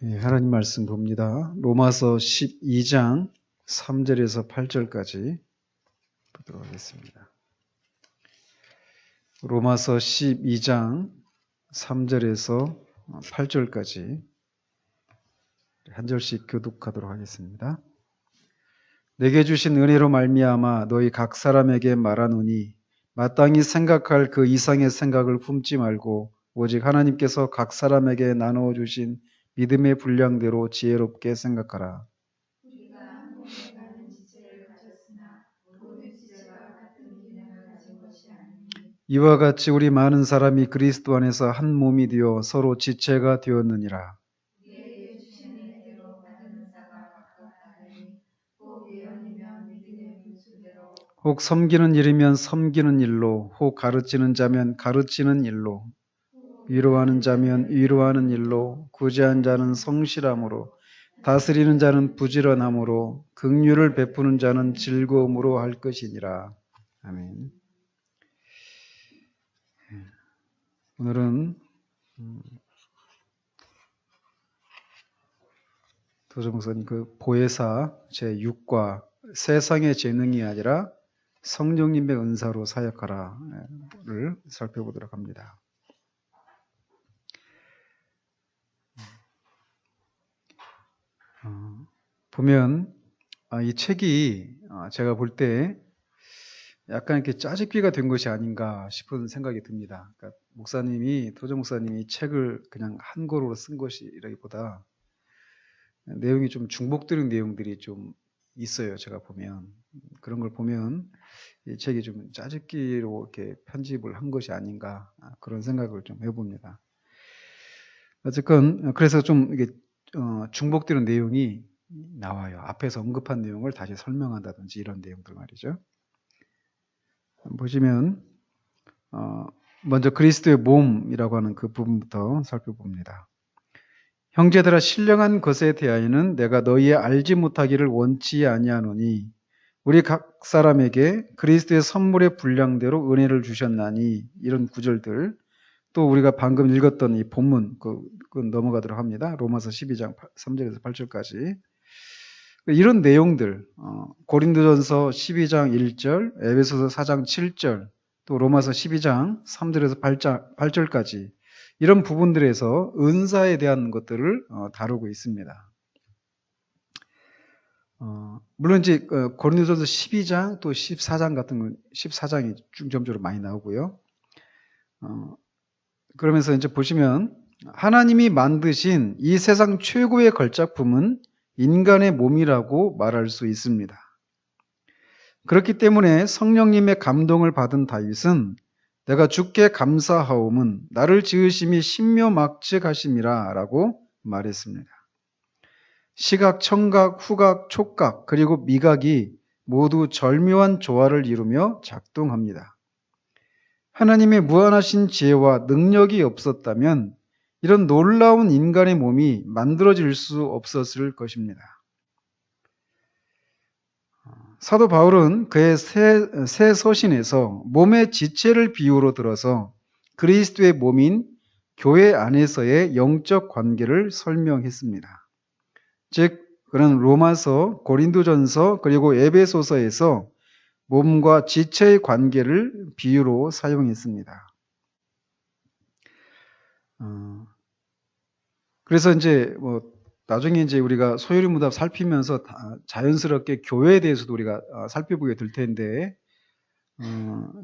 하나님 말씀 봅니다. 로마서 12장 3절에서 8절까지 보도록 하겠습니다. 로마서 12장 3절에서 8절까지 한 절씩 교독하도록 하겠습니다. 내게 주신 은혜로 말미암아 너희 각 사람에게 말하노니 마땅히 생각할 그 이상의 생각을 품지 말고 오직 하나님께서 각 사람에게 나누어 주신 믿음의 분량대로 지혜롭게 생각하라. 우리가 몸에 같은 지체를 가졌으나 모든 지체가 같은 기능을 가진 것이 아니니 이와 같이 우리 많은 사람이 그리스도 안에서 한 몸이 되어 서로 지체가 되었느니라. 우리에게 주신 은혜대로 받은 은사가 각각 다르니 혹 예언이면 믿음의 분수대로 혹 섬기는 일이면 섬기는 일로, 혹 가르치는 자면 가르치는 일로, 위로하는 자면 위로하는 일로, 구제한 자는 성실함으로, 다스리는 자는 부지런함으로, 긍휼을 베푸는 자는 즐거움으로 할 것이니라. 아멘. 오늘은 도저 목사님 그 보혜사 제6과 세상의 재능이 아니라 성령님의 은사로 사역하라를 살펴보도록 합니다. 보면 이 책이 제가 볼 때 약간 이렇게 짜집기가 된 것이 아닌가 싶은 생각이 듭니다. 그러니까 도저 목사님이 책을 그냥 한 권으로 쓴 것이라기보다 내용이 좀 중복되는 내용들이 좀 있어요. 제가 보면 그런 걸 보면 이 책이 좀 짜집기로 이렇게 편집을 한 것이 아닌가 그런 생각을 좀 해봅니다. 어쨌건 그래서 좀 이게 중복되는 내용이 나와요. 앞에서 언급한 내용을 다시 설명한다든지 이런 내용들 말이죠. 보시면 먼저 그리스도의 몸이라고 하는 그 부분부터 살펴봅니다. 형제들아 신령한 것에 대하여는 내가 너희의 알지 못하기를 원치 아니하노니 우리 각 사람에게 그리스도의 선물의 분량대로 은혜를 주셨나니 이런 구절들 또 우리가 방금 읽었던 이 본문 그건 넘어가도록 합니다. 로마서 12장 3절에서 8절까지 이런 내용들 고린도전서 12장 1절 에베소서 4장 7절 또 로마서 12장 3절에서 8절까지 이런 부분들에서 은사에 대한 것들을 다루고 있습니다. 물론 이제 고린도전서 12장 또 14장 같은 건 14장이 중점적으로 많이 나오고요. 그러면서 이제 보시면 하나님이 만드신 이 세상 최고의 걸작품은 인간의 몸이라고 말할 수 있습니다. 그렇기 때문에 성령님의 감동을 받은 다윗은 내가 주께 감사하옴은 나를 지으심이 신묘막측하심이라 라고 말했습니다. 시각, 청각, 후각, 촉각 그리고 미각이 모두 절묘한 조화를 이루며 작동합니다. 하나님의 무한하신 지혜와 능력이 없었다면 이런 놀라운 인간의 몸이 만들어질 수 없었을 것입니다. 사도 바울은 그의 새 서신에서 몸의 지체를 비유로 들어서 그리스도의 몸인 교회 안에서의 영적 관계를 설명했습니다. 즉 그는 로마서, 고린도전서 그리고 에베소서에서 몸과 지체의 관계를 비유로 사용했습니다. 그래서 이제 나중에 이제 우리가 소요리문답 살피면서 자연스럽게 교회에 대해서도 우리가 살펴보게 될 텐데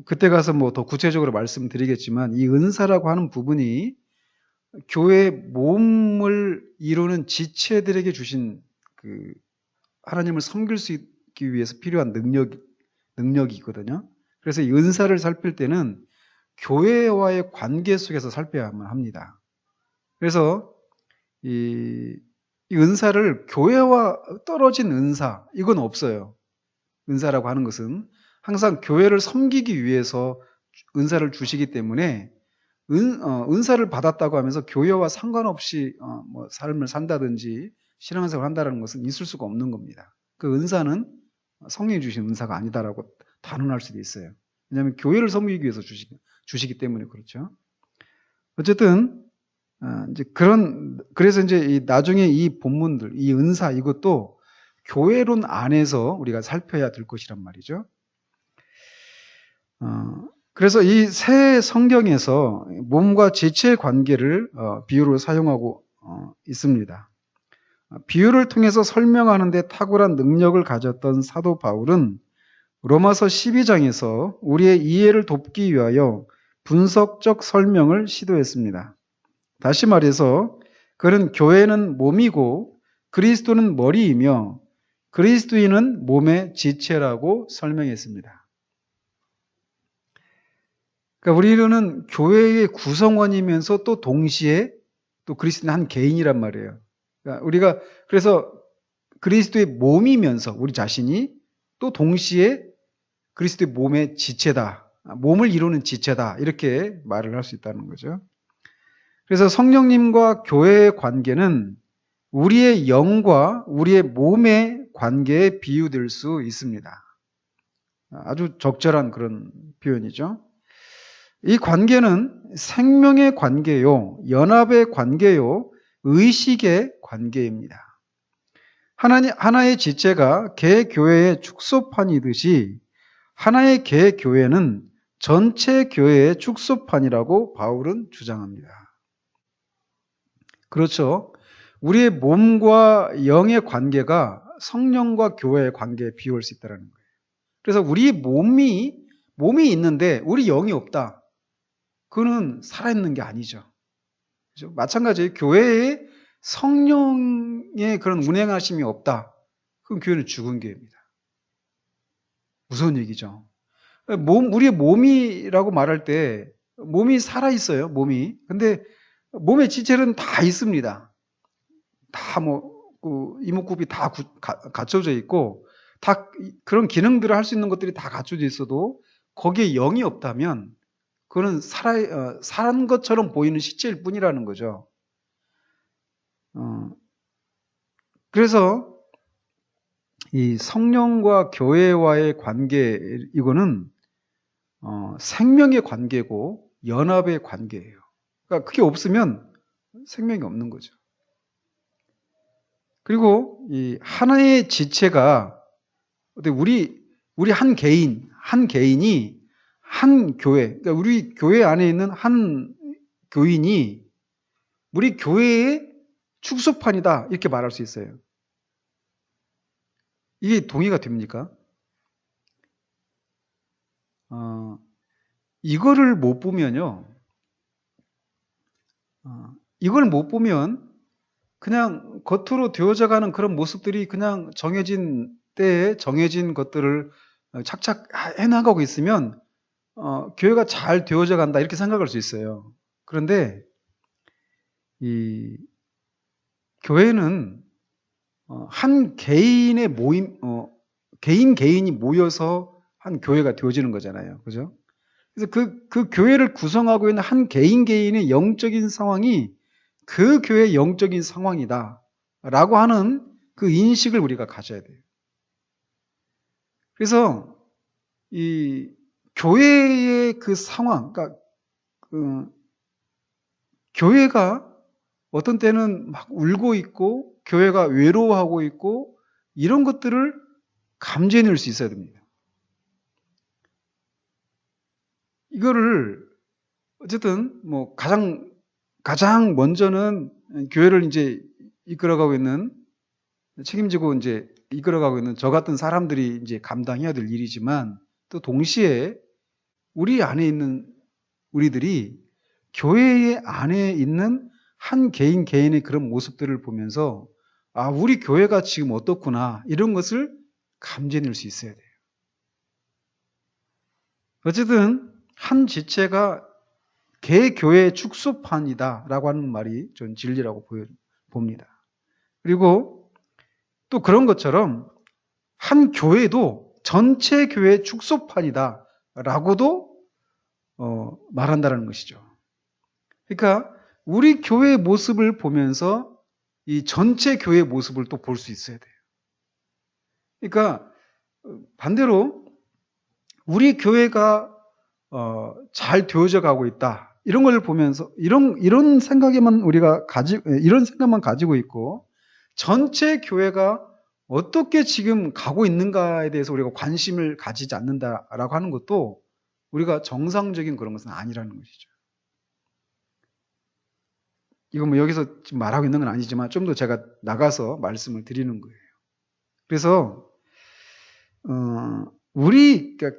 그때 가서 더 구체적으로 말씀드리겠지만 이 은사라고 하는 부분이 교회의 몸을 이루는 지체들에게 주신 그 하나님을 섬길 수 있기 위해서 필요한 능력이 있거든요. 그래서 이 은사를 살필 때는 교회와의 관계 속에서 살펴야만 합니다. 그래서 이 은사를 교회와 떨어진 은사 이건 없어요. 은사라고 하는 것은 항상 교회를 섬기기 위해서 은사를 주시기 때문에 은사를 받았다고 하면서 교회와 상관없이 삶을 산다든지 신앙생활을 한다는 것은 있을 수가 없는 겁니다. 그 은사는 성령이 주신 은사가 아니다라고 단언할 수도 있어요. 왜냐하면 교회를 섬기기 위해서 주시기 때문에 그렇죠. 어쨌든 그래서 이제 나중에 이 본문들, 이 은사, 이것도 교회론 안에서 우리가 살펴야 될 것이란 말이죠. 그래서 이 새 성경에서 몸과 지체의 관계를 비유로 사용하고 있습니다. 비유를 통해서 설명하는 데 탁월한 능력을 가졌던 사도 바울은 로마서 12장에서 우리의 이해를 돕기 위하여 분석적 설명을 시도했습니다. 다시 말해서 그는 교회는 몸이고 그리스도는 머리이며 그리스도인은 몸의 지체라고 설명했습니다. 그러니까 우리는 교회의 구성원이면서 또 동시에 또 그리스도는 한 개인이란 말이에요. 그러니까 우리가 그래서 그리스도의 몸이면서 우리 자신이 또 동시에 그리스도의 몸의 지체다. 몸을 이루는 지체다. 이렇게 말을 할 수 있다는 거죠. 그래서 성령님과 교회의 관계는 우리의 영과 우리의 몸의 관계에 비유될 수 있습니다. 아주 적절한 그런 표현이죠. 이 관계는 생명의 관계요, 연합의 관계요, 의식의 관계입니다. 하나의 지체가 개교회의 축소판이듯이 하나의 개교회는 전체 교회의 축소판이라고 바울은 주장합니다. 그렇죠. 우리의 몸과 영의 관계가 성령과 교회의 관계에 비유할 수 있다는 거예요. 그래서 우리 몸이 있는데 우리 영이 없다. 그거는 살아있는 게 아니죠. 그렇죠? 마찬가지로 교회에 성령의 그런 운행하심이 없다. 그럼 교회는 죽은 교회입니다. 무서운 얘기죠. 우리의 몸이라고 말할 때 몸이 살아있어요. 몸이. 근데 몸의 지체는 다 있습니다. 다 이목구비 다 갖춰져 있고 다 그런 기능들을 할 수 있는 것들이 다 갖춰져 있어도 거기에 영이 없다면 그거는 산 것처럼 보이는 시체일 뿐이라는 거죠. 그래서 이 성령과 교회와의 관계, 이거는 생명의 관계고 연합의 관계예요. 그러니까 그게 없으면 생명이 없는 거죠. 그리고 이 하나의 지체가 우리 한 개인이 한 교회, 그러니까 우리 교회 안에 있는 한 교인이 우리 교회의 축소판이다 이렇게 말할 수 있어요. 이게 동의가 됩니까? 이거를 못 보면요. 이걸 못 보면 그냥 겉으로 되어져가는 그런 모습들이 그냥 정해진 때에 정해진 것들을 착착 해나가고 있으면 교회가 잘 되어져 간다 이렇게 생각할 수 있어요. 그런데 이 교회는 한 개인의 모임, 개인이 모여서 한 교회가 되어지는 거잖아요. 그죠? 그래서 그 교회를 구성하고 있는 한 개인의 영적인 상황이 그 교회의 영적인 상황이다. 라고 하는 그 인식을 우리가 가져야 돼요. 그래서 이 교회의 그 상황, 그러니까 교회가 어떤 때는 막 울고 있고 교회가 외로워하고 있고 이런 것들을 감지해낼 수 있어야 됩니다. 이거를 어쨌든 뭐 가장 먼저는 교회를 이제 이끌어가고 있는 책임지고 이제 이끌어가고 있는 저 같은 사람들이 이제 감당해야 될 일이지만 또 동시에 우리 안에 있는 우리들이 교회 안에 있는 한 개인의 그런 모습들을 보면서 우리 교회가 지금 어떻구나 이런 것을 감지해낼 수 있어야 돼요. 어쨌든 한 지체가 개교회의 축소판이다라고 하는 말이 전 진리라고 봅니다. 그리고 또 그런 것처럼 한 교회도 전체 교회의 축소판이다라고도 말한다는 것이죠. 그러니까 우리 교회의 모습을 보면서 이 전체 교회의 모습을 또 볼 수 있어야 돼요. 그러니까 반대로 우리 교회가 잘 되어져 가고 있다. 이런 걸 보면서 이런 생각에만 이런 생각만 가지고 있고 전체 교회가 어떻게 지금 가고 있는가에 대해서 우리가 관심을 가지지 않는다라고 하는 것도 우리가 정상적인 그런 것은 아니라는 것이죠. 이거 뭐 여기서 지금 말하고 있는 건 아니지만 좀 더 제가 나가서 말씀을 드리는 거예요. 그래서 그러니까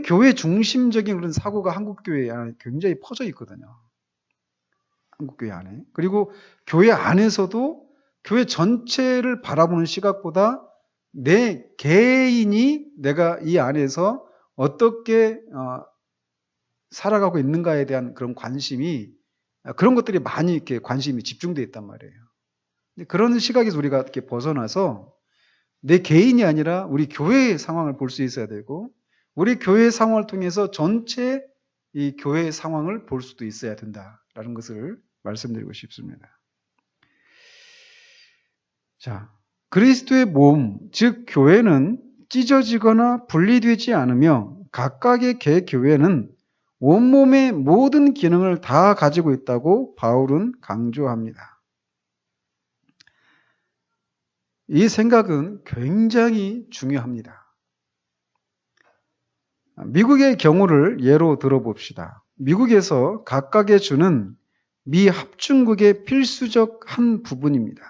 교회 중심적인 그런 사고가 한국 교회 안에 굉장히 퍼져 있거든요. 한국 교회 안에. 그리고 교회 안에서도 교회 전체를 바라보는 시각보다 내 개인이 내가 이 안에서 어떻게 살아가고 있는가에 대한 그런 관심이 그런 것들이 많이 이렇게 관심이 집중되어 있단 말이에요. 그런 시각에서 우리가 이렇게 벗어나서 내 개인이 아니라 우리 교회의 상황을 볼 수 있어야 되고 우리 교회의 상황을 통해서 전체 이 교회의 상황을 볼 수도 있어야 된다라는 것을 말씀드리고 싶습니다. 자, 그리스도의 몸, 즉 교회는 찢어지거나 분리되지 않으며 각각의 개교회는 온몸의 모든 기능을 다 가지고 있다고 바울은 강조합니다. 이 생각은 굉장히 중요합니다. 미국의 경우를 예로 들어봅시다. 미국에서 각각의 주는 미 합중국의 필수적 한 부분입니다.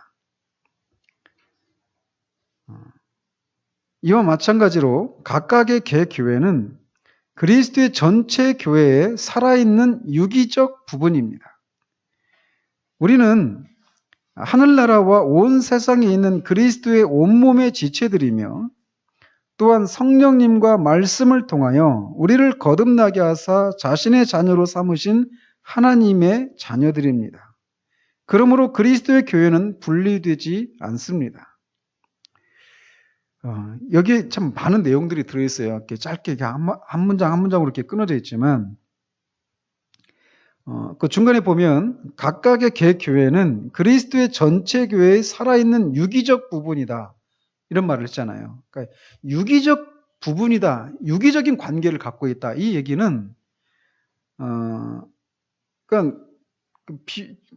이와 마찬가지로 각각의 개교회는 그리스도의 전체 교회에 살아있는 유기적 부분입니다. 우리는 하늘나라와 온 세상에 있는 그리스도의 온몸의 지체들이며 또한 성령님과 말씀을 통하여 우리를 거듭나게 하사 자신의 자녀로 삼으신 하나님의 자녀들입니다. 그러므로 그리스도의 교회는 분리되지 않습니다. 여기에 참 많은 내용들이 들어있어요. 이렇게 짧게 한 문장 한 문장으로 이렇게 끊어져 있지만 그 중간에 보면 각각의 개교회는 그리스도의 전체 교회에 살아있는 유기적 부분이다. 이런 말을 했잖아요. 그러니까 유기적 부분이다. 유기적인 관계를 갖고 있다. 이 얘기는 그러니까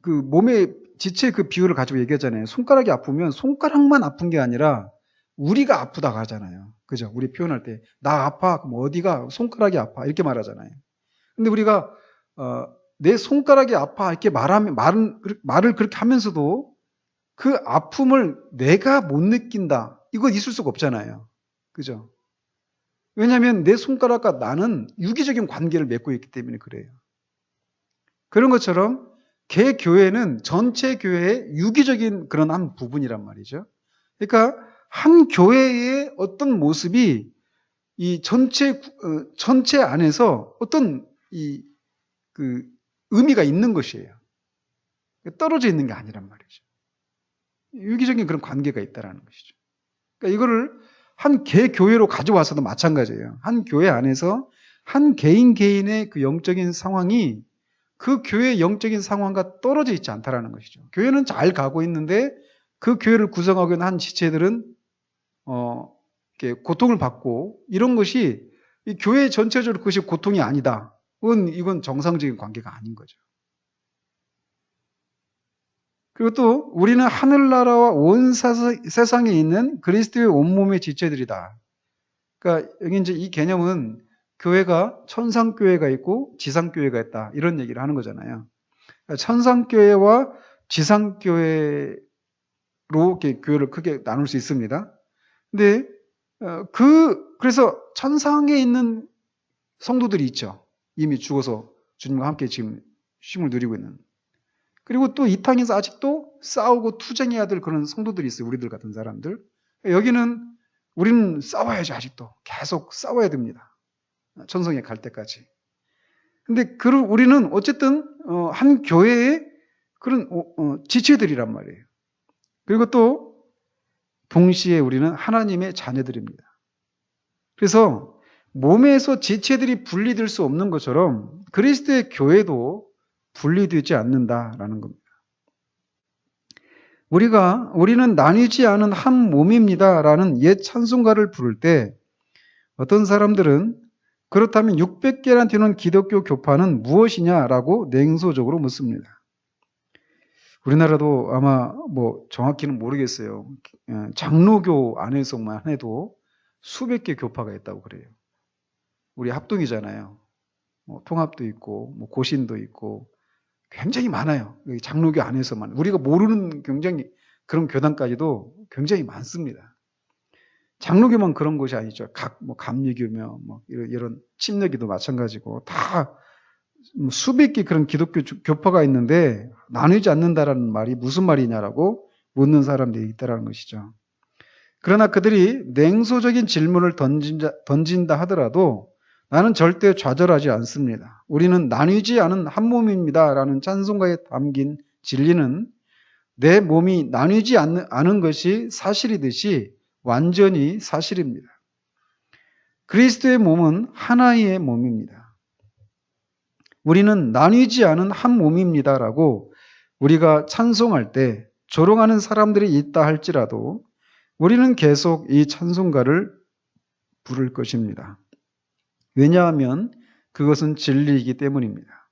그 몸의 지체 그 비율을 가지고 얘기하잖아요. 손가락이 아프면 손가락만 아픈 게 아니라 우리가 아프다고 하잖아요. 그죠? 우리 표현할 때 나 아파. 그럼 어디가? 손가락이 아파. 이렇게 말하잖아요. 근데 우리가 내 손가락이 아파 이렇게 말을 그렇게 하면서도 그 아픔을 내가 못 느낀다. 이건 있을 수가 없잖아요. 그죠? 왜냐하면 내 손가락과 나는 유기적인 관계를 맺고 있기 때문에 그래요. 그런 것처럼 개교회는 전체 교회의 유기적인 그런 한 부분이란 말이죠. 그러니까 한 교회의 어떤 모습이 이 전체 안에서 어떤 그 의미가 있는 것이에요. 떨어져 있는 게 아니란 말이죠. 유기적인 그런 관계가 있다라는 것이죠. 그러니까 이거를 한 개교회로 가져와서도 마찬가지예요. 한 교회 안에서 한 개인의 그 영적인 상황이 그 교회의 영적인 상황과 떨어져 있지 않다라는 것이죠. 교회는 잘 가고 있는데 그 교회를 구성하고 있는 한 지체들은 이렇게 고통을 받고 이런 것이 이 교회 전체적으로 그것이 고통이 아니다. 이건 정상적인 관계가 아닌 거죠. 그리고 또 우리는 하늘나라와 온 세상에 있는 그리스도의 온몸의 지체들이다. 그러니까 여기 이제 이 개념은 교회가 천상교회가 있고 지상교회가 있다. 이런 얘기를 하는 거잖아요. 그러니까 천상교회와 지상교회로 이렇게 교회를 크게 나눌 수 있습니다. 근데 그래서 천상에 있는 성도들이 있죠. 이미 죽어서 주님과 함께 지금 쉼을 누리고 있는. 그리고 또 이 땅에서 아직도 싸우고 투쟁해야 될 그런 성도들이 있어요. 우리들 같은 사람들. 여기는 우리는 싸워야죠. 아직도. 계속 싸워야 됩니다. 천성에 갈 때까지. 근데 우리는 어쨌든 한 교회의 그런 지체들이란 말이에요. 그리고 또 동시에 우리는 하나님의 자녀들입니다. 그래서 몸에서 지체들이 분리될 수 없는 것처럼 그리스도의 교회도 분리되지 않는다라는 겁니다. 우리는 나뉘지 않은 한 몸입니다라는 옛 찬송가를 부를 때 어떤 사람들은 그렇다면 600개나 되는 기독교 교파는 무엇이냐라고 냉소적으로 묻습니다. 우리나라도 아마 뭐 정확히는 모르겠어요. 장로교 안에서만 해도 수백 개 교파가 있다고 그래요. 우리 합동이잖아요. 뭐 통합도 있고 뭐 고신도 있고 굉장히 많아요. 장로교 안에서만. 우리가 모르는 굉장히 그런 교단까지도 굉장히 많습니다. 장로교만 그런 것이 아니죠. 뭐 감리교며 뭐 이런 침례교도 마찬가지고 다 수백 개 그런 기독교 교파가 있는데 나누지 않는다라는 말이 무슨 말이냐라고 묻는 사람들이 있다라는 것이죠. 그러나 그들이 냉소적인 질문을 던진다 하더라도 나는 절대 좌절하지 않습니다. 우리는 나뉘지 않은 한 몸입니다라는 찬송가에 담긴 진리는 내 몸이 나뉘지 않은 것이 사실이듯이 완전히 사실입니다. 그리스도의 몸은 하나의 몸입니다. 우리는 나뉘지 않은 한 몸입니다라고 우리가 찬송할 때 조롱하는 사람들이 있다 할지라도 우리는 계속 이 찬송가를 부를 것입니다. 왜냐하면 그것은 진리이기 때문입니다.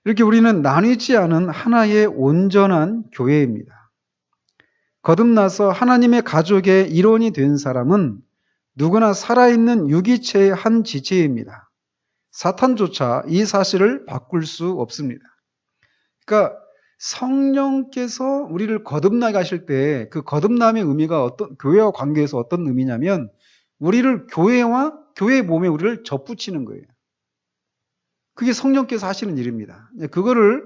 이렇게 우리는 나뉘지 않은 하나의 온전한 교회입니다. 거듭나서 하나님의 가족의 일원이 된 사람은 누구나 살아있는 유기체의 한 지체입니다. 사탄조차 이 사실을 바꿀 수 없습니다. 그러니까 성령께서 우리를 거듭나게 하실 때 그 거듭남의 의미가 교회와 관계에서 어떤 의미냐면 우리를 교회의 몸에 우리를 접붙이는 거예요. 그게 성령께서 하시는 일입니다. 그거를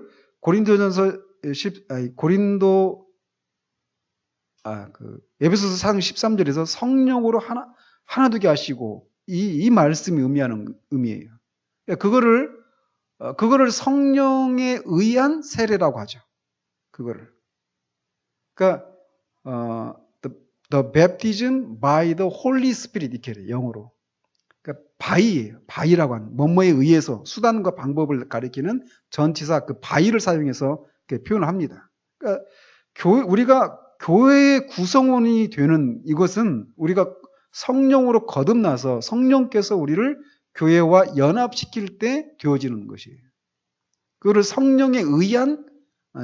에베소서 4장 13절에서 성령으로 하나 되게 하시고 이 말씀이 의미하는 의미예요. 그거를 성령에 의한 세례라고 하죠. 그러니까 the baptism by the Holy Spirit 이렇게 해요, 영어로. 그러니까 바이예요. 바이라고 하는 뭐뭐에 의해서 수단과 방법을 가리키는 전치사 그 바이를 사용해서 표현을 합니다. 그러니까 우리가 교회의 구성원이 되는 이것은 우리가 성령으로 거듭나서 성령께서 우리를 교회와 연합시킬 때 되어지는 것이에요. 그거를 성령에 의한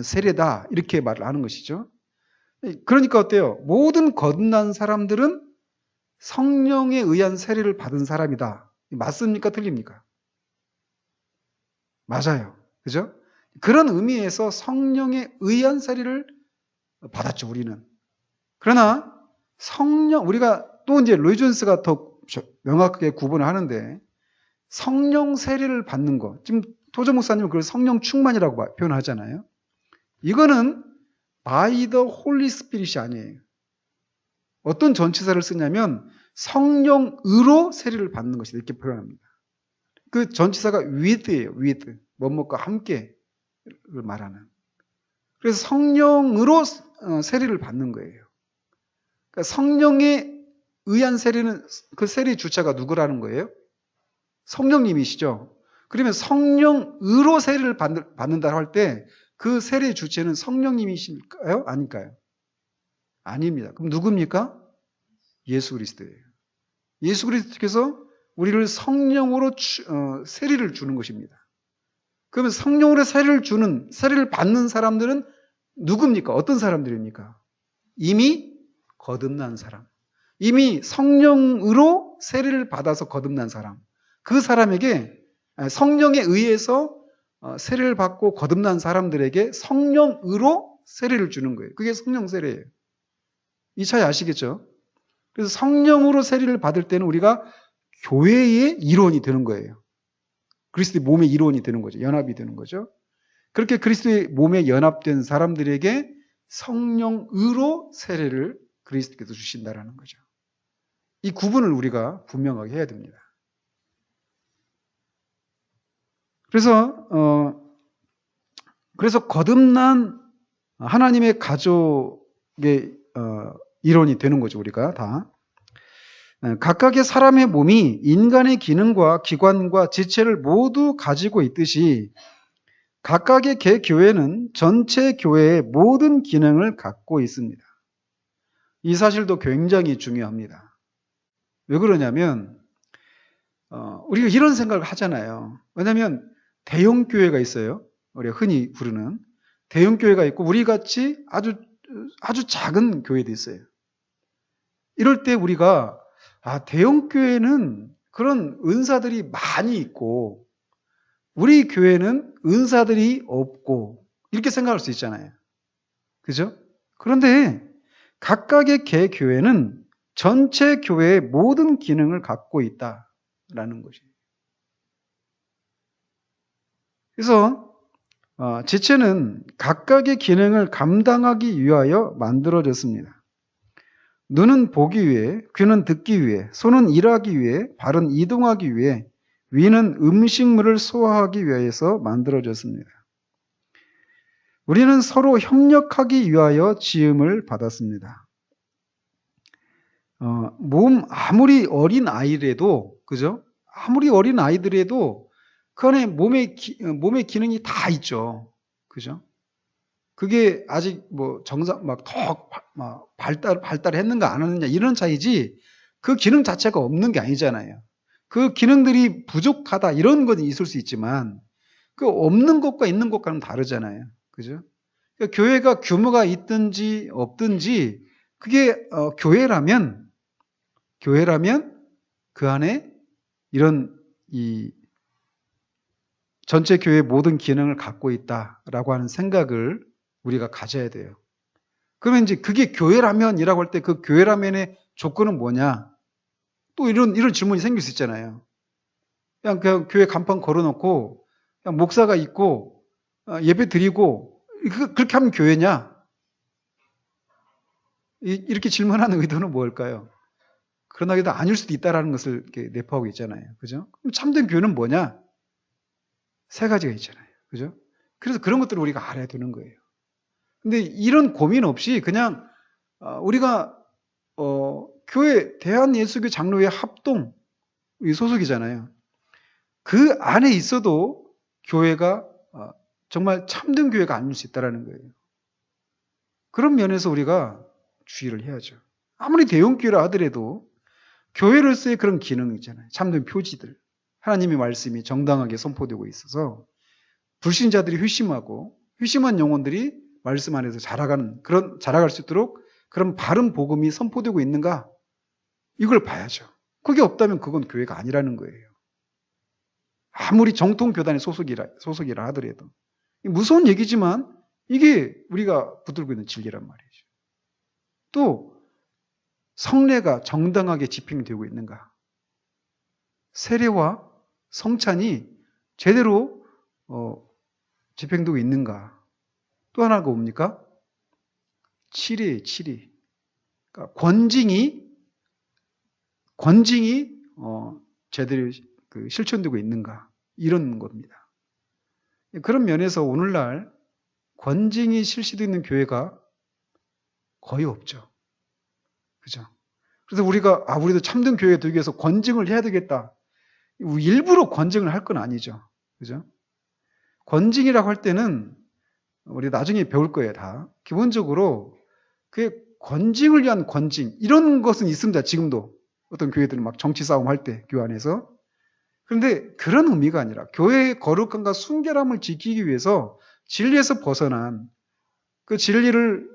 세례다 이렇게 말을 하는 것이죠. 그러니까 어때요? 모든 거듭난 사람들은 성령에 의한 세례를 받은 사람이다. 맞습니까? 틀립니까? 맞아요. 그죠? 그런 의미에서 성령에 의한 세례를 받았죠, 우리는. 그러나 우리가 또 이제 로이 존스가 더 명확하게 구분을 하는데 성령 세례를 받는 것. 지금 토저 목사님은 그걸 성령 충만이라고 표현하잖아요. 이거는 by the Holy Spirit이 아니에요. 어떤 전치사를 쓰냐면 성령으로 세례를 받는 것이다 이렇게 표현합니다. 그 전치사가 with예요. with. 뭐뭐과 함께를 말하는. 그래서 성령으로 세례를 받는 거예요. 그러니까 성령에 의한 세례는 그 세례 주체가 누구라는 거예요? 성령님이시죠. 그러면 성령으로 세례를 받는다 할 때 그 세례 주체는 성령님이실까요? 아닐까요? 아닙니다. 그럼 누굽니까? 예수 그리스도예요. 예수 그리스도께서 우리를 성령으로 세례를 주는 것입니다. 그러면 성령으로 세례를 받는 사람들은 누굽니까? 어떤 사람들입니까? 이미 거듭난 사람. 이미 성령으로 세례를 받아서 거듭난 사람. 그 사람에게 성령에 의해서 세례를 받고 거듭난 사람들에게 성령으로 세례를 주는 거예요. 그게 성령 세례예요. 이 차이 아시겠죠? 그래서 성령으로 세례를 받을 때는 우리가 교회의 일원이 되는 거예요. 그리스도의 몸의 일원이 되는 거죠. 연합이 되는 거죠. 그렇게 그리스도의 몸에 연합된 사람들에게 성령으로 세례를 그리스도께서 주신다라는 거죠. 이 구분을 우리가 분명하게 해야 됩니다. 그래서 거듭난 하나님의 가족의 일원이 되는 거죠. 우리가 다. 각각의 사람의 몸이 인간의 기능과 기관과 지체를 모두 가지고 있듯이 각각의 개교회는 전체 교회의 모든 기능을 갖고 있습니다. 이 사실도 굉장히 중요합니다. 왜 그러냐면 우리가 이런 생각을 하잖아요. 왜냐하면 대형 교회가 있어요. 우리가 흔히 부르는 대형 교회가 있고 우리 같이 아주 작은 교회도 있어요. 이럴 때 우리가 대형 교회는 그런 은사들이 많이 있고 우리 교회는 은사들이 없고 이렇게 생각할 수 있잖아요. 그죠? 그런데 각각의 개 교회는 전체 교회의 모든 기능을 갖고 있다라는 것이에요. 그래서 지체는 각각의 기능을 감당하기 위하여 만들어졌습니다. 눈은 보기 위해, 귀는 듣기 위해, 손은 일하기 위해, 발은 이동하기 위해, 위는 음식물을 소화하기 위해서 만들어졌습니다. 우리는 서로 협력하기 위하여 지음을 받았습니다. 몸 아무리 어린 아이라도, 그죠? 아무리 어린 아이들에도 그 안에 몸의 기능이 다 있죠. 그죠? 그게 아직 뭐 정상 더 발달했는가 안 했느냐 이런 차이지 그 기능 자체가 없는 게 아니잖아요. 그 기능들이 부족하다 이런 건 있을 수 있지만 그 없는 것과 있는 것과는 다르잖아요. 그죠? 그러니까 교회가 규모가 있든지 없든지 그게 교회라면 그 안에 이런 이 전체 교회의 모든 기능을 갖고 있다라고 하는 생각을 우리가 가져야 돼요. 그러면 이제 그게 교회라면이라고 할 때 그 교회라면의 조건은 뭐냐? 또 이런 질문이 생길 수 있잖아요. 그냥 교회 간판 걸어놓고 그냥 목사가 있고 예배 드리고 그렇게 하면 교회냐? 이렇게 질문하는 의도는 뭘까요? 그러나 그래도 아닐 수도 있다라는 것을 이렇게 내포하고 있잖아요. 그죠? 그럼 참된 교회는 뭐냐? 세 가지가 있잖아요. 그죠? 그래서 그런 것들을 우리가 알아야 되는 거예요. 근데 이런 고민 없이 그냥 우리가 교회 대한예수교 장로회 합동 소속이잖아요. 그 안에 있어도 교회가 정말 참된 교회가 아닐 수 있다는 거예요. 그런 면에서 우리가 주의를 해야죠. 아무리 대형 교회라 하더라도 교회로서의 그런 기능이 있잖아요. 참된 표지들. 하나님의 말씀이 정당하게 선포되고 있어서 불신자들이 회심한 영혼들이 말씀 안에서 자라갈 수 있도록 그런 바른 복음이 선포되고 있는가? 이걸 봐야죠. 그게 없다면 그건 교회가 아니라는 거예요. 아무리 정통 교단의 소속이라 하더라도. 무서운 얘기지만 이게 우리가 붙들고 있는 진리란 말이죠. 또 성례가 정당하게 집행되고 있는가? 세례와 성찬이 제대로 집행되고 있는가? 또 하나가 뭡니까? 치리예요, 치리. 그러니까 권징이 제대로 실천되고 있는가? 이런 겁니다. 그런 면에서 오늘날 권징이 실시되어 있는 교회가 거의 없죠. 그죠? 그래서 우리도 참된 교회가 되기 위해서 권징을 해야 되겠다. 일부러 권징을 할 건 아니죠. 그죠? 권징이라고 할 때는 우리 나중에 배울 거예요, 다. 기본적으로 그 권징을 위한 권징 이런 것은 있습니다. 지금도 어떤 교회들은 막 정치 싸움 할 때 교회 안에서. 그런데 그런 의미가 아니라 교회의 거룩함과 순결함을 지키기 위해서 진리에서 벗어난 그 진리를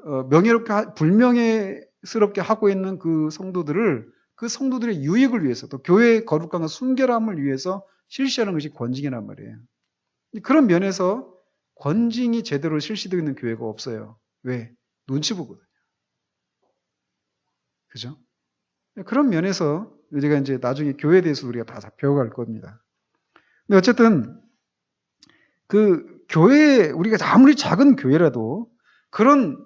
불명예스럽게 하고 있는 그 성도들의 유익을 위해서 또 교회의 거룩함과 순결함을 위해서 실시하는 것이 권징이란 말이에요. 그런 면에서 권징이 제대로 실시되고 있는 교회가 없어요. 왜? 눈치 보거든요. 그죠? 그런 면에서 우리가 이제 나중에 교회에 대해서 우리가 다 배워갈 겁니다. 근데 어쨌든 그 교회 우리가 아무리 작은 교회라도 그런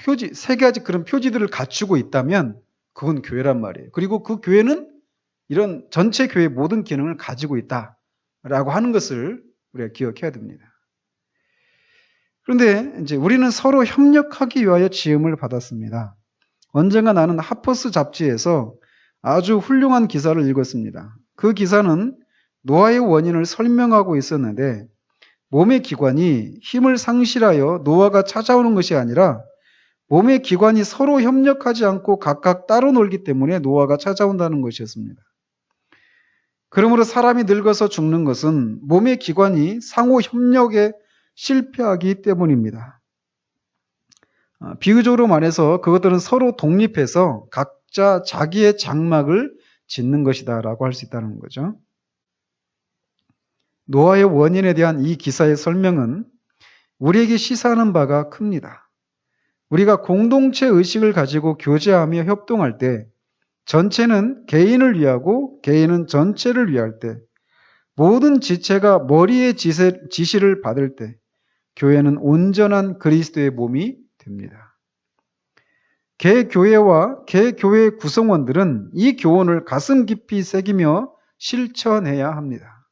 표지 세 가지 그런 표지들을 갖추고 있다면 그건 교회란 말이에요. 그리고 그 교회는 이런 전체 교회의 모든 기능을 가지고 있다라고 하는 것을 우리가 기억해야 됩니다. 그런데 이제 우리는 서로 협력하기 위하여 지음을 받았습니다. 언젠가 나는 하퍼스 잡지에서 아주 훌륭한 기사를 읽었습니다. 그 기사는 노화의 원인을 설명하고 있었는데 몸의 기관이 힘을 상실하여 노화가 찾아오는 것이 아니라 몸의 기관이 서로 협력하지 않고 각각 따로 놀기 때문에 노화가 찾아온다는 것이었습니다. 그러므로 사람이 늙어서 죽는 것은 몸의 기관이 상호 협력에 실패하기 때문입니다. 비유적으로 말해서 그것들은 서로 독립해서 각자 자기의 장막을 짓는 것이다 라고 할 수 있다는 거죠. 노화의 원인에 대한 이 기사의 설명은 우리에게 시사하는 바가 큽니다. 우리가 공동체 의식을 가지고 교제하며 협동할 때 전체는 개인을 위하고 개인은 전체를 위할 때 모든 지체가 머리의 지시를 받을 때 교회는 온전한 그리스도의 몸이 됩니다. 개교회와 개교회의 구성원들은 이 교훈을 가슴 깊이 새기며 실천해야 합니다.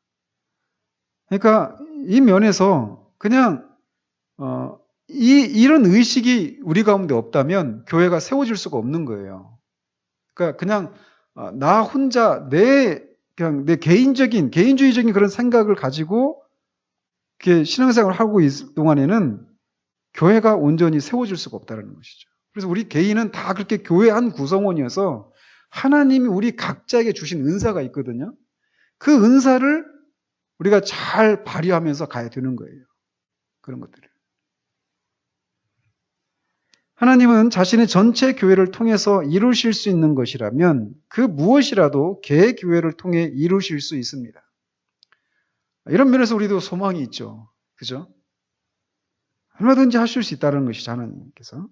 그러니까 이 면에서 그냥 이런 의식이 우리 가운데 없다면 교회가 세워질 수가 없는 거예요. 그러니까 그냥 나 혼자 그냥 내 개인주의적인 그런 생각을 가지고 이렇게 신앙생활을 하고 있을 동안에는 교회가 온전히 세워질 수가 없다는 것이죠. 그래서 우리 개인은 다 그렇게 교회 한 구성원이어서 하나님이 우리 각자에게 주신 은사가 있거든요. 그 은사를 우리가 잘 발휘하면서 가야 되는 거예요. 그런 것들을. 하나님은 자신의 전체 교회를 통해서 이루실 수 있는 것이라면 그 무엇이라도 개교회를 통해 이루실 수 있습니다. 이런 면에서 우리도 소망이 있죠. 그죠? 얼마든지 하실 수 있다는 것이죠. 하나님께서.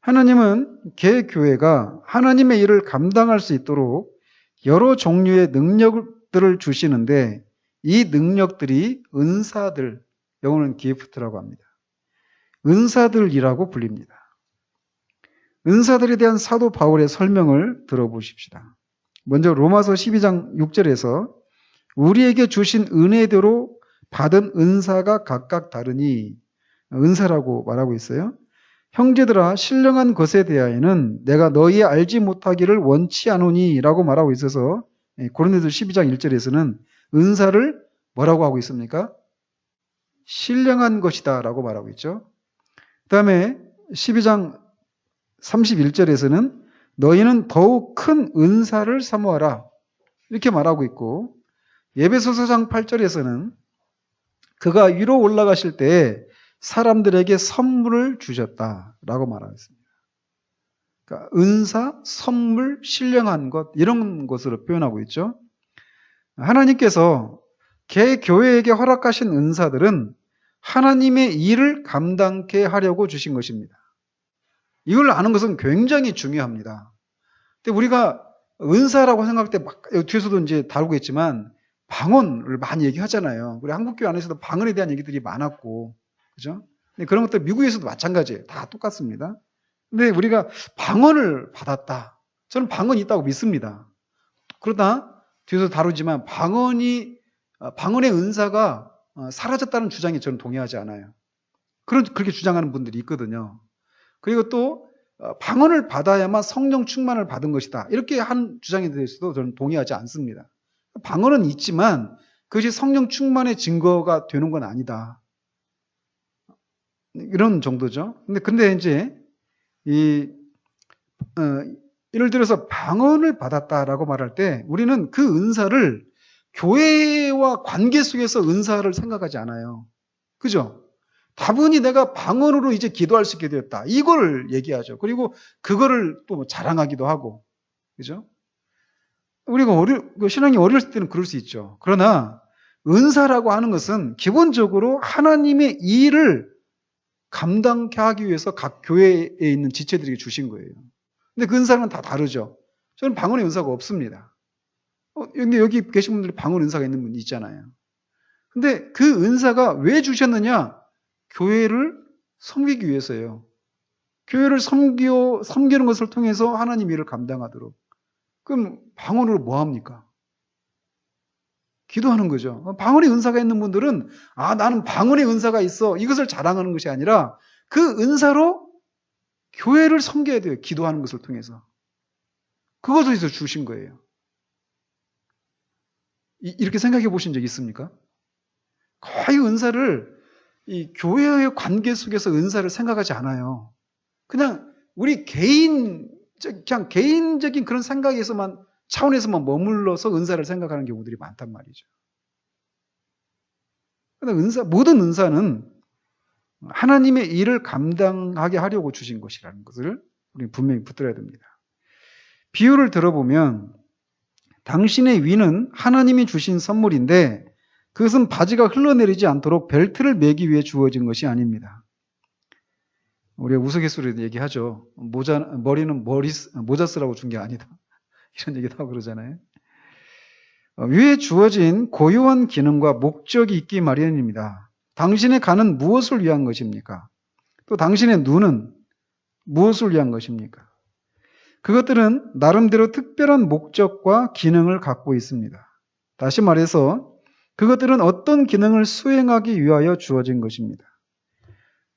하나님은 개교회가 하나님의 일을 감당할 수 있도록 여러 종류의 능력들을 주시는데 이 능력들이 은사들, 영어로는 기프트라고 합니다. 은사들이라고 불립니다. 은사들에 대한 사도 바울의 설명을 들어보십시다. 먼저 로마서 12장 6절에서 우리에게 주신 은혜대로 받은 은사가 각각 다르니 은사라고 말하고 있어요. 형제들아 신령한 것에 대하여는 내가 너희 알지 못하기를 원치 않으니 라고 말하고 있어서 고린도서 12장 1절에서는 은사를 뭐라고 하고 있습니까? 신령한 것이다 라고 말하고 있죠. 그 다음에 12장 31절에서는 너희는 더욱 큰 은사를 사모하라 이렇게 말하고 있고 에베소서 4장 8절에서는 그가 위로 올라가실 때에 사람들에게 선물을 주셨다라고 말하고 있습니다. 그러니까 은사, 선물, 신령한 것 이런 것으로 표현하고 있죠. 하나님께서 개교회에게 허락하신 은사들은 하나님의 일을 감당케 하려고 주신 것입니다. 이걸 아는 것은 굉장히 중요합니다. 근데 우리가 은사라고 생각할 때 막 뒤에서도 이제 다루겠지만 방언을 많이 얘기하잖아요. 우리 한국교회 안에서도 방언에 대한 얘기들이 많았고, 그죠? 근데 그런 것들 미국에서도 마찬가지예요. 다 똑같습니다. 근데 우리가 방언을 받았다. 저는 방언이 있다고 믿습니다. 그러다 뒤에서 다루지만 방언의 은사가 사라졌다는 주장에 저는 동의하지 않아요. 그렇게 주장하는 분들이 있거든요. 그리고 또 방언을 받아야만 성령 충만을 받은 것이다. 이렇게 한 주장에 대해서도 저는 동의하지 않습니다. 방언은 있지만 그것이 성령 충만의 증거가 되는 건 아니다. 이런 정도죠. 근데 이제 예를 들어서 방언을 받았다라고 말할 때 우리는 그 은사를 교회와 관계 속에서 은사를 생각하지 않아요. 그죠? 다분히 내가 방언으로 이제 기도할 수 있게 되었다. 이걸 얘기하죠. 그리고 그거를 또 자랑하기도 하고. 그죠? 우리가 신앙이 어렸을 때는 그럴 수 있죠. 그러나 은사라고 하는 것은 기본적으로 하나님의 일을 감당케 하기 위해서 각 교회에 있는 지체들에게 주신 거예요. 근데 그 은사는 다 다르죠. 저는 방언의 은사가 없습니다. 근데 여기 계신 분들이 방언 은사가 있는 분 있잖아요. 근데 그 은사가 왜 주셨느냐? 교회를 섬기기 위해서예요. 교회를 섬기는 것을 통해서 하나님 일을 감당하도록. 그럼 방언으로 뭐 합니까? 기도하는 거죠. 방언의 은사가 있는 분들은 나는 방언의 은사가 있어. 이것을 자랑하는 것이 아니라 그 은사로 교회를 섬겨야 돼요. 기도하는 것을 통해서. 그것을 주신 거예요. 이렇게 생각해 보신 적 있습니까? 거의 은사를 이 교회의 관계 속에서 은사를 생각하지 않아요. 그냥 우리 그냥 개인적인 그런 생각에서만 차원에서만 머물러서 은사를 생각하는 경우들이 많단 말이죠. 그런데 모든 은사는 하나님의 일을 감당하게 하려고 주신 것이라는 것을 우리 분명히 붙들어야 됩니다. 비유를 들어보면 당신의 위는 하나님이 주신 선물인데 그것은 바지가 흘러내리지 않도록 벨트를 매기 위해 주어진 것이 아닙니다. 우리가 우스갯소리로 얘기하죠. 머리는 모자 쓰라고 준 게 아니다. 이런 얘기도 하고 그러잖아요. 위에 주어진 고유한 기능과 목적이 있기 마련입니다. 당신의 간은 무엇을 위한 것입니까? 또 당신의 눈은 무엇을 위한 것입니까? 그것들은 나름대로 특별한 목적과 기능을 갖고 있습니다. 다시 말해서 그것들은 어떤 기능을 수행하기 위하여 주어진 것입니다.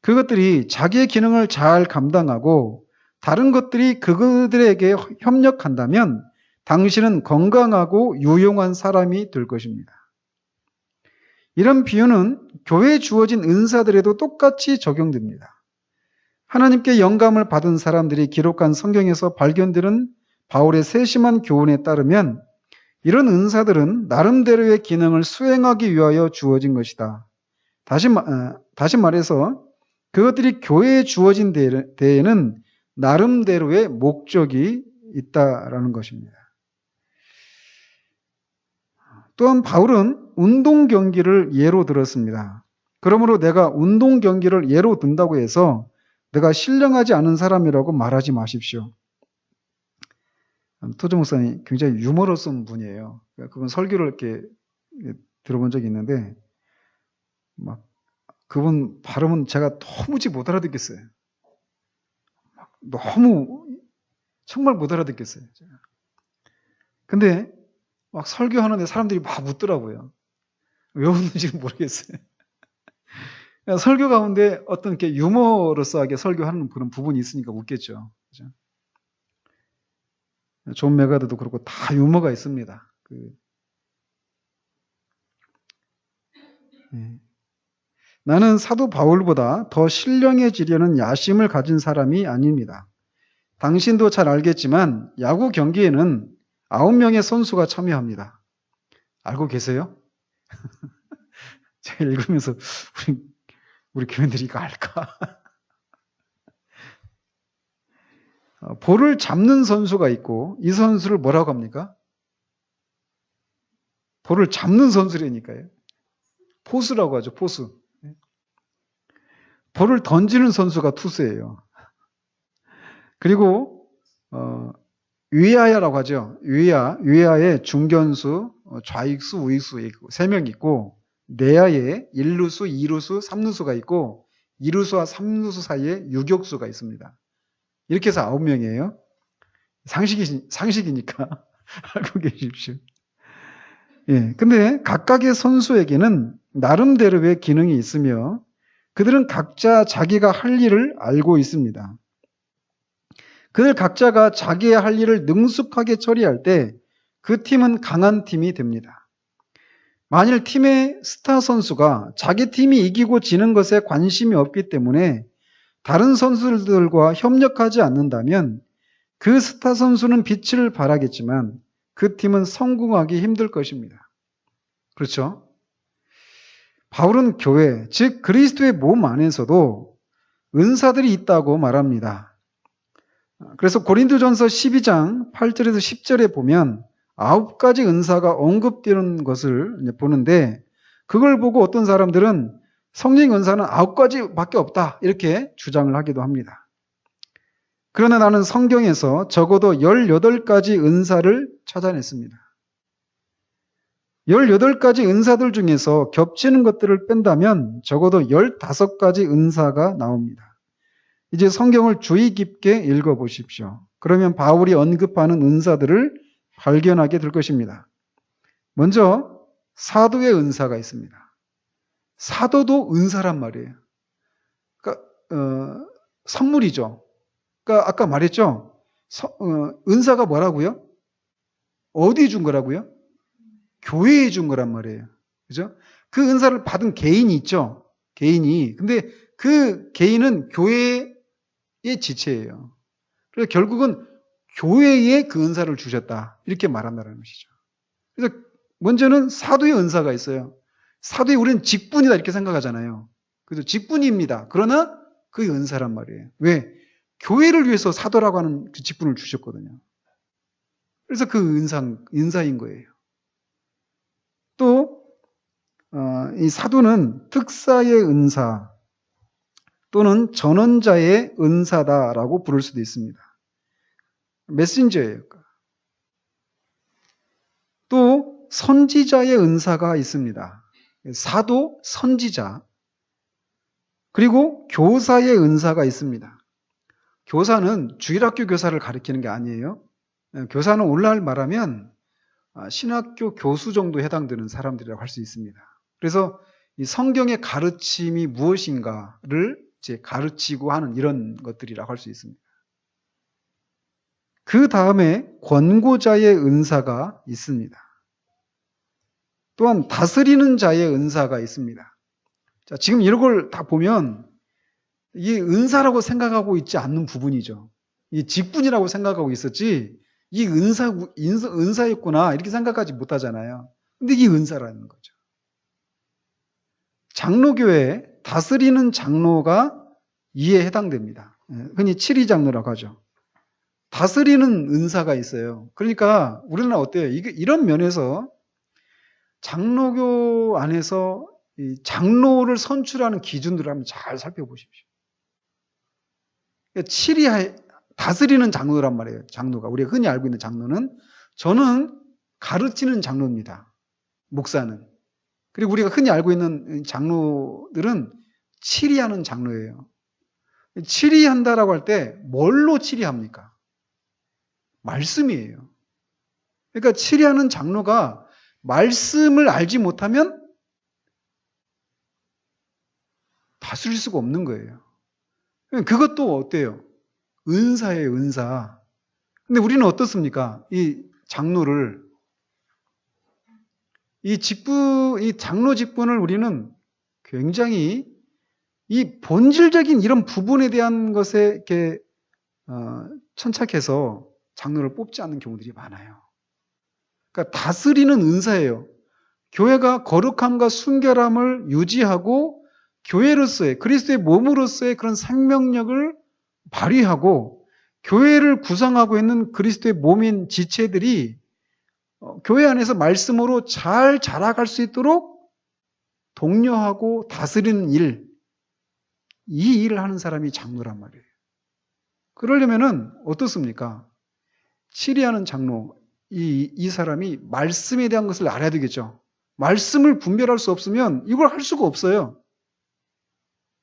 그것들이 자기의 기능을 잘 감당하고 다른 것들이 그들에게 협력한다면 당신은 건강하고 유용한 사람이 될 것입니다. 이런 비유는 교회에 주어진 은사들에도 똑같이 적용됩니다. 하나님께 영감을 받은 사람들이 기록한 성경에서 발견되는 바울의 세심한 교훈에 따르면 이런 은사들은 나름대로의 기능을 수행하기 위하여 주어진 것이다. 다시 말해서 그것들이 교회에 주어진 데에는 나름대로의 목적이 있다라는 것입니다. 또한 바울은 운동 경기를 예로 들었습니다. 그러므로 내가 운동 경기를 예로 든다고 해서 내가 신령하지 않은 사람이라고 말하지 마십시오. 토조 목사님 굉장히 유머러스한 분이에요. 그분 설교를 이렇게 들어본 적이 있는데 막 그분 발음은 제가 도무지 못 알아듣겠어요. 너무 정말 못 알아듣겠어요. 근데 막 설교하는데 사람들이 막 묻더라고요. 왜 웃는지는 모르겠어요. 설교 가운데 어떤 이렇게 유머러스하게 설교하는 그런 부분이 있으니까 웃겠죠. 그죠? 존 메가드도 그렇고 다 유머가 있습니다. 나는 사도 바울보다 더 신령해지려는 야심을 가진 사람이 아닙니다. 당신도 잘 알겠지만 야구 경기에는 9명의 선수가 참여합니다. 알고 계세요? 제가 읽으면서 우리 교인들이 이거 알까? 볼을 잡는 선수가 있고 이 선수를 뭐라고 합니까? 볼을 잡는 선수라니까요. 포수라고 하죠. 포수. 볼을 던지는 선수가 투수예요. 그리고 위아야라고 하죠. 위아에 중견수, 좌익수, 우익수 있고 3명 있고 내야에 1루수, 2루수, 3루수가 있고 2루수와 3루수 사이에 유격수가 있습니다. 이렇게 해서 9명이에요. 상식이니까 알고 계십시오. 예, 근데 각각의 선수에게는 나름대로의 기능이 있으며 그들은 각자 자기가 할 일을 알고 있습니다. 그들 각자가 자기의 할 일을 능숙하게 처리할 때 그 팀은 강한 팀이 됩니다. 만일 팀의 스타 선수가 자기 팀이 이기고 지는 것에 관심이 없기 때문에 다른 선수들과 협력하지 않는다면 그 스타 선수는 빛을 발하겠지만 그 팀은 성공하기 힘들 것입니다. 그렇죠? 바울은 교회, 즉 그리스도의 몸 안에서도 은사들이 있다고 말합니다. 그래서 고린도전서 12장 8절에서 10절에 보면 9가지 은사가 언급되는 것을 보는데 그걸 보고 어떤 사람들은 성령 은사는 9가지밖에 없다 이렇게 주장을 하기도 합니다. 그러나 나는 성경에서 적어도 18가지 은사를 찾아냈습니다. 18가지 은사들 중에서 겹치는 것들을 뺀다면 적어도 15가지 은사가 나옵니다. 이제 성경을 주의 깊게 읽어보십시오. 그러면 바울이 언급하는 은사들을 발견하게 될 것입니다. 먼저 사도의 은사가 있습니다. 사도도 은사란 말이에요. 그러니까 선물이죠. 그러니까 아까 말했죠. 은사가 뭐라고요? 어디 준 거라고요? 교회에 준 거란 말이에요. 그죠? 그 은사를 받은 개인이 있죠. 개인이. 근데 그 개인은 교회의 지체예요. 그래서 결국은 교회에 그 은사를 주셨다. 이렇게 말한다는 것이죠. 그래서 먼저는 사도의 은사가 있어요. 사도의 우리는 직분이다 이렇게 생각하잖아요. 그래서 직분입니다. 그러나 그게 은사란 말이에요. 왜? 교회를 위해서 사도라고 하는 그 직분을 주셨거든요. 그래서 그 은사인 거예요. 또, 이 사도는 특사의 은사 또는 전언자의 은사다라고 부를 수도 있습니다. 메신저예요. 또 선지자의 은사가 있습니다. 사도, 선지자, 그리고 교사의 은사가 있습니다. 교사는 주일학교 교사를 가리키는 게 아니에요. 교사는 오늘날 말하면 신학교 교수 정도 해당되는 사람들이라고 할 수 있습니다. 그래서 이 성경의 가르침이 무엇인가를 이제 가르치고 하는 이런 것들이라고 할 수 있습니다. 그 다음에 권고자의 은사가 있습니다. 또한 다스리는 자의 은사가 있습니다. 자, 지금 이런 걸 다 보면 이게 은사라고 생각하고 있지 않는 부분이죠. 이 직분이라고 생각하고 있었지 이 은사였구나 이렇게 생각하지 못하잖아요. 근데 이게 은사라는 거죠. 장로교회 다스리는 장로가 이에 해당됩니다. 흔히 7위 장로라고 하죠. 다스리는 은사가 있어요. 그러니까 우리는 어때요? 이런 면에서 장로교 안에서 이 장로를 선출하는 기준들을 한번 잘 살펴보십시오. 7위 다스리는 장로란 말이에요. 장로가 우리가 흔히 알고 있는 장로는 저는 가르치는 장로입니다. 목사는. 그리고 우리가 흔히 알고 있는 장로들은 치리하는 장로예요. 치리한다라고 할 때 뭘로 치리합니까? 말씀이에요. 그러니까 치리하는 장로가 말씀을 알지 못하면 다스릴 수가 없는 거예요. 그것도 어때요? 은사예요, 은사. 근데 우리는 어떻습니까? 이 장로를 이 장로 직분을 우리는 굉장히 이 본질적인 이런 부분에 대한 것에 이렇게 천착해서 장로를 뽑지 않는 경우들이 많아요. 그러니까 다스리는 은사예요. 교회가 거룩함과 순결함을 유지하고 교회로서의 그리스도의 몸으로서의 그런 생명력을 발휘하고 교회를 구성하고 있는 그리스도의 몸인 지체들이 교회 안에서 말씀으로 잘 자라갈 수 있도록 독려하고 다스리는 일, 이 일을 하는 사람이 장로란 말이에요. 그러려면은 어떻습니까? 치리하는 장로, 이 사람이 말씀에 대한 것을 알아야 되겠죠. 말씀을 분별할 수 없으면 이걸 할 수가 없어요.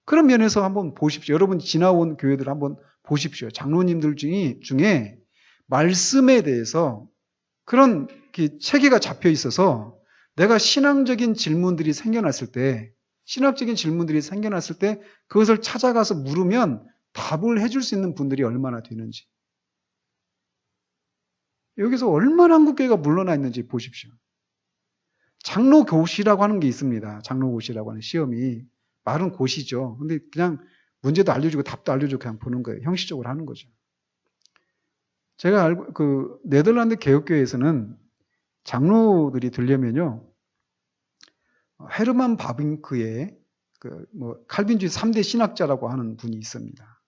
그런 면에서 한번 보십시오. 여러분 지나온 교회들 한번 보십시오. 장로님들 중에 말씀에 대해서 그런 체계가 잡혀 있어서 내가 신앙적인 질문들이 생겨났을 때 그것을 찾아가서 물으면 답을 해줄 수 있는 분들이 얼마나 되는지. 여기서 얼마나 한국교회가 물러나 있는지 보십시오. 장로고시라고 하는 게 있습니다. 장로고시라고 하는 시험이. 말은 고시죠. 근데 그냥 문제도 알려주고 답도 알려주고 그냥 보는 거예요. 형식적으로 하는 거죠. 제가 알고, 네덜란드 개혁교회에서는 장로들이 되려면요, 헤르만 바빙크의 칼빈주의 3대 신학자라고 하는 분이 있습니다.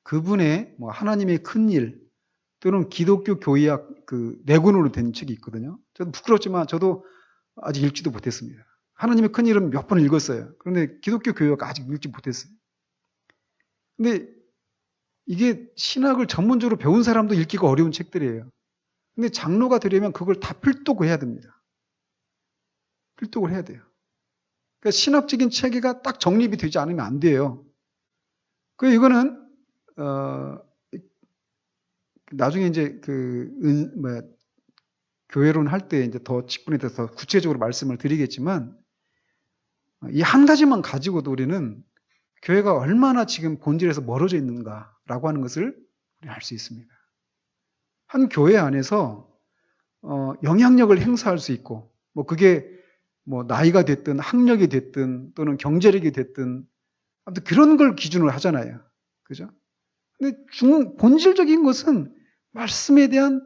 그분의 하나님의 큰 일 또는 기독교 교의학 내군으로 된 책이 있거든요. 저도 부끄럽지만 저도 아직 읽지도 못했습니다. 하나님의 큰 일은 몇 번 읽었어요. 그런데 기독교 교의학 아직 읽지 못했어요. 근데 이게 신학을 전문적으로 배운 사람도 읽기가 어려운 책들이에요. 근데 장로가 되려면 그걸 다 필독을 해야 됩니다. 필독을 해야 돼요. 그러니까 신학적인 체계가 딱 정립이 되지 않으면 안 돼요. 이거는 나중에 이제 교회론 할 때 이제 더 직분에 대해서 구체적으로 말씀을 드리겠지만 이 한 가지만 가지고도 우리는 교회가 얼마나 지금 본질에서 멀어져 있는가라고 하는 것을 알 수 있습니다. 한 교회 안에서 영향력을 행사할 수 있고 그게 나이가 됐든 학력이 됐든 또는 경제력이 됐든 아무튼 그런 걸 기준으로 하잖아요. 그죠? 근데 본질적인 것은 말씀에 대한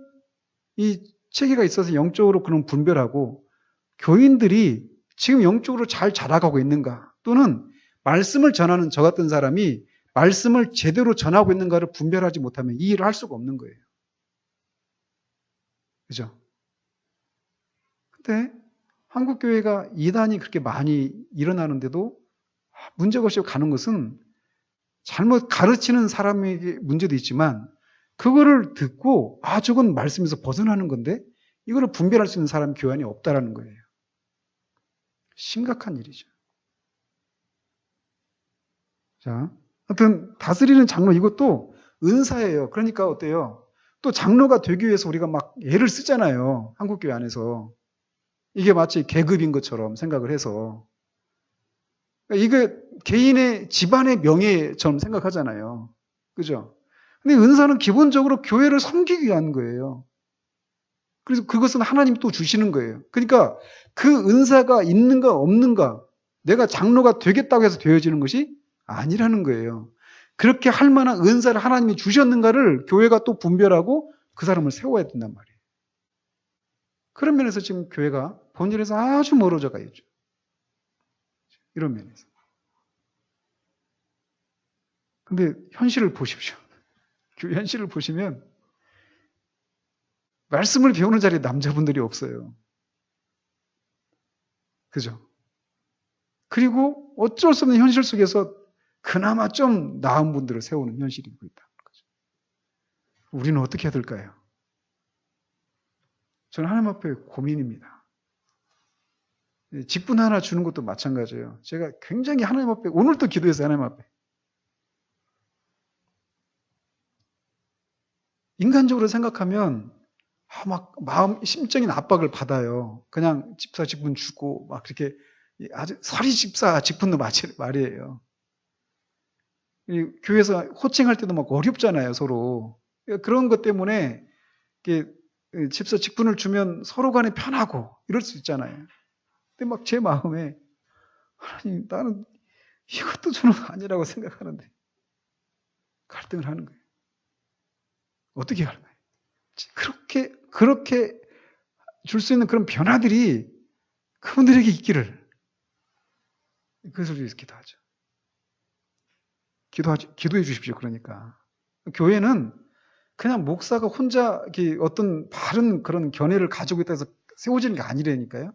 이 체계가 있어서 영적으로 그런 분별하고 교인들이 지금 영적으로 잘 자라가고 있는가 또는 말씀을 전하는 저 같은 사람이 말씀을 제대로 전하고 있는가를 분별하지 못하면 이 일을 할 수가 없는 거예요. 그죠? 근데 한국교회가 이단이 그렇게 많이 일어나는데도 문제가 없이 가는 것은 잘못 가르치는 사람에게 문제도 있지만 그거를 듣고 저건 말씀에서 벗어나는 건데 이거를 분별할 수 있는 사람 교환이 없다라는 거예요. 심각한 일이죠. 자, 하여튼 다스리는 장로 이것도 은사예요. 그러니까 어때요? 또 장로가 되기 위해서 우리가 막 애를 쓰잖아요. 한국교회 안에서. 이게 마치 계급인 것처럼 생각을 해서. 이게 개인의 집안의 명예처럼 생각하잖아요. 그죠? 근데 은사는 기본적으로 교회를 섬기기 위한 거예요. 그래서 그것은 하나님이 또 주시는 거예요. 그러니까 그 은사가 있는가 없는가 내가 장로가 되겠다고 해서 되어지는 것이 아니라는 거예요. 그렇게 할 만한 은사를 하나님이 주셨는가를 교회가 또 분별하고 그 사람을 세워야 된단 말이에요. 그런 면에서 지금 교회가 본질에서 아주 멀어져 가 있죠. 이런 면에서. 근데 현실을 보십시오. 교회 현실을 보시면 말씀을 배우는 자리에 남자분들이 없어요. 그죠? 그리고 어쩔 수 없는 현실 속에서 그나마 좀 나은 분들을 세우는 현실이 있다는 거죠. 우리는 어떻게 해야 될까요? 저는 하나님 앞에 고민입니다. 직분 하나 주는 것도 마찬가지예요. 제가 굉장히 하나님 앞에 오늘도 기도했어요. 하나님 앞에. 인간적으로 생각하면 막 마음 심적인 압박을 받아요. 그냥 집사 직분 주고 막 그렇게 아주 서리 집사 직분도 말이에요. 이 교회에서 호칭할 때도 막 어렵잖아요, 서로. 그런 것 때문에 집사 직분을 주면 서로 간에 편하고 이럴 수 있잖아요. 근데 막 제 마음에 하나님 나는 이것도 저는 아니라고 생각하는데 갈등을 하는 거예요. 어떻게 하는 거예요? 그렇게 줄 수 있는 그런 변화들이 그분들에게 있기를 그것을 위해서 기도하죠. 기도해 주십시오. 그러니까 교회는 그냥 목사가 혼자 어떤 바른 그런 견해를 가지고 있다 해서 세워지는 게 아니라니까요.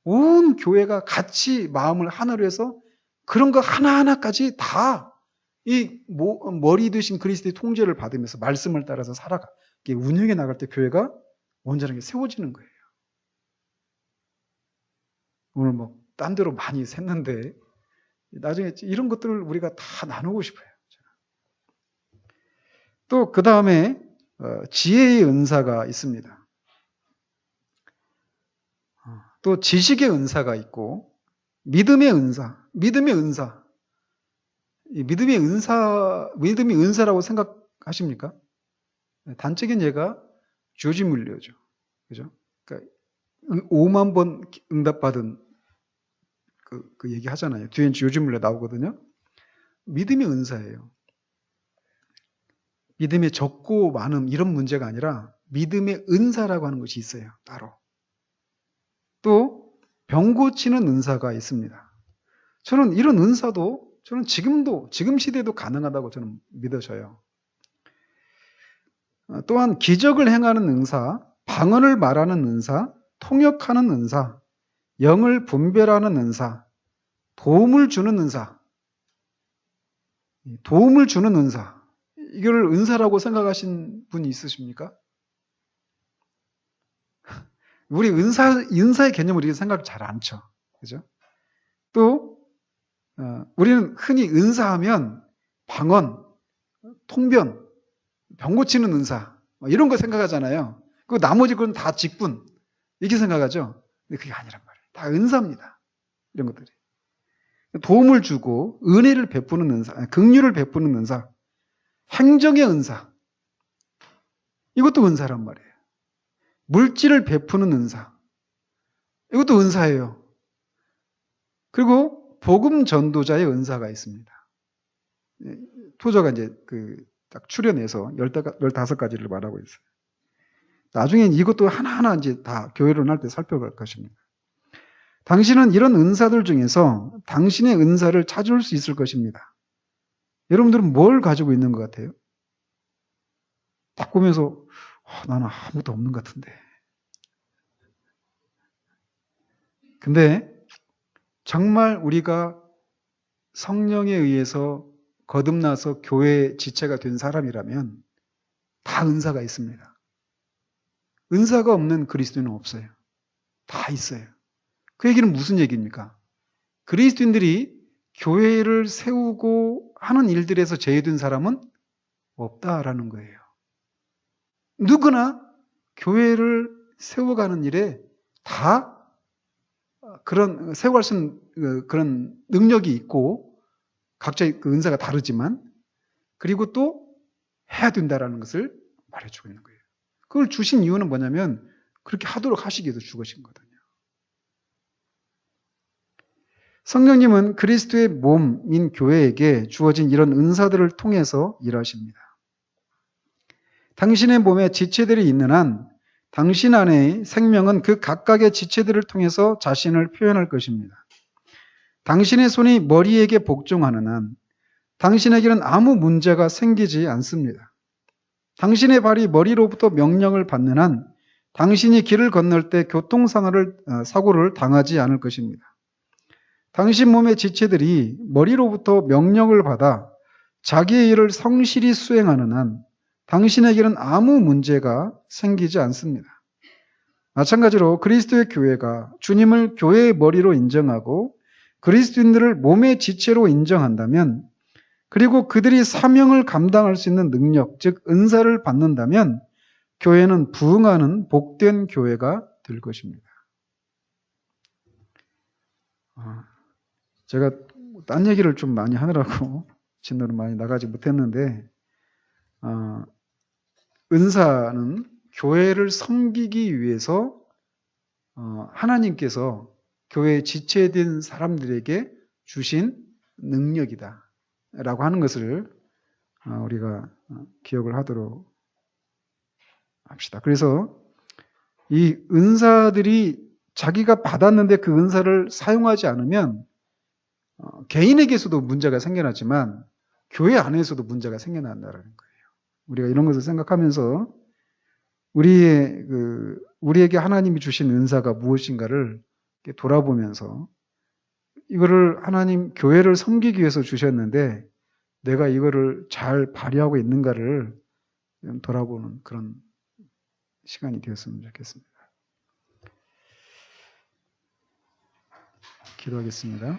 온 교회가 같이 마음을 하나로 해서 그런 거 하나하나까지 다 이 머리 되신 그리스도의 통제를 받으면서 말씀을 따라서 운영해 나갈 때 교회가 온전하게 세워지는 거예요. 오늘 딴 데로 많이 샜는데 나중에 이런 것들을 우리가 다 나누고 싶어요. 또 그 다음에 지혜의 은사가 있습니다. 또 지식의 은사가 있고 믿음의 은사. 믿음의 은사라고 생각하십니까? 단적인 예가 조지 물려죠. 그죠? 그러니까 5만 번 응답받은 그 얘기 하잖아요. 뒤에 조지 물려 나오거든요. 믿음의 은사예요. 믿음의 적고 많음 이런 문제가 아니라 믿음의 은사라고 하는 것이 있어요. 따로. 또 병 고치는 은사가 있습니다. 저는 이런 은사도 저는 지금 시대에도 가능하다고 저는 믿어져요. 또한 기적을 행하는 은사, 방언을 말하는 은사, 통역하는 은사, 영을 분별하는 은사, 도움을 주는 은사. 이걸 은사라고 생각하신 분이 있으십니까? 우리 은사의 개념을 이렇게 생각 잘 안 쳐. 그죠? 또, 우리는 흔히 은사하면 방언, 통변, 병 고치는 은사, 이런 거 생각하잖아요. 그 나머지 건 다 직분. 이렇게 생각하죠? 근데 그게 아니란 말이에요. 다 은사입니다. 이런 것들이. 도움을 주고, 은혜를 베푸는 은사, 긍휼을 베푸는 은사, 행정의 은사. 이것도 은사란 말이에요. 물질을 베푸는 은사. 이것도 은사예요. 그리고 복음 전도자의 은사가 있습니다. 토저가 이제 딱 추려내서 15가지를 말하고 있어요. 나중엔 이것도 하나하나 이제 다 교회론할 때 살펴볼 것입니다. 당신은 이런 은사들 중에서 당신의 은사를 찾을 수 있을 것입니다. 여러분들은 뭘 가지고 있는 것 같아요? 딱 보면서 나는 아무것도 없는 것 같은데. 근데 정말 우리가 성령에 의해서 거듭나서 교회 지체가 된 사람이라면 다 은사가 있습니다. 은사가 없는 그리스도인은 없어요. 다 있어요. 그 얘기는 무슨 얘기입니까? 그리스도인들이 교회를 세우고 하는 일들에서 제외된 사람은 없다라는 거예요. 누구나 교회를 세워가는 일에 다 세워갈 수 있는 그런 능력이 있고 각자의 그 은사가 다르지만 그리고 또 해야 된다라는 것을 말해주고 있는 거예요. 그걸 주신 이유는 뭐냐면 그렇게 하도록 하시기 위해서 주신 거거든요. 성령님은 그리스도의 몸인 교회에게 주어진 이런 은사들을 통해서 일하십니다. 당신의 몸에 지체들이 있는 한 당신 안의 생명은 그 각각의 지체들을 통해서 자신을 표현할 것입니다. 당신의 손이 머리에게 복종하는 한 당신에게는 아무 문제가 생기지 않습니다. 당신의 발이 머리로부터 명령을 받는 한 당신이 길을 건널 때 사고를 당하지 않을 것입니다. 당신 몸의 지체들이 머리로부터 명령을 받아 자기의 일을 성실히 수행하는 한 당신에게는 아무 문제가 생기지 않습니다. 마찬가지로 그리스도의 교회가 주님을 교회의 머리로 인정하고 그리스도인들을 몸의 지체로 인정한다면 그리고 그들이 사명을 감당할 수 있는 능력, 즉 은사를 받는다면 교회는 부흥하는 복된 교회가 될 것입니다. 제가 딴 얘기를 좀 많이 하느라고 진도를 많이 나가지 못했는데 은사는 교회를 섬기기 위해서 하나님께서 교회에 지체된 사람들에게 주신 능력이다 라고 하는 것을 우리가 기억을 하도록 합시다. 그래서 이 은사들이 자기가 받았는데 그 은사를 사용하지 않으면 개인에게서도 문제가 생겨나지만 교회 안에서도 문제가 생겨난다는 거예요. 우리가 이런 것을 생각하면서 우리에게 하나님이 주신 은사가 무엇인가를 돌아보면서 이거를 하나님 교회를 섬기기 위해서 주셨는데 내가 이거를 잘 발휘하고 있는가를 돌아보는 그런 시간이 되었으면 좋겠습니다. 기도하겠습니다.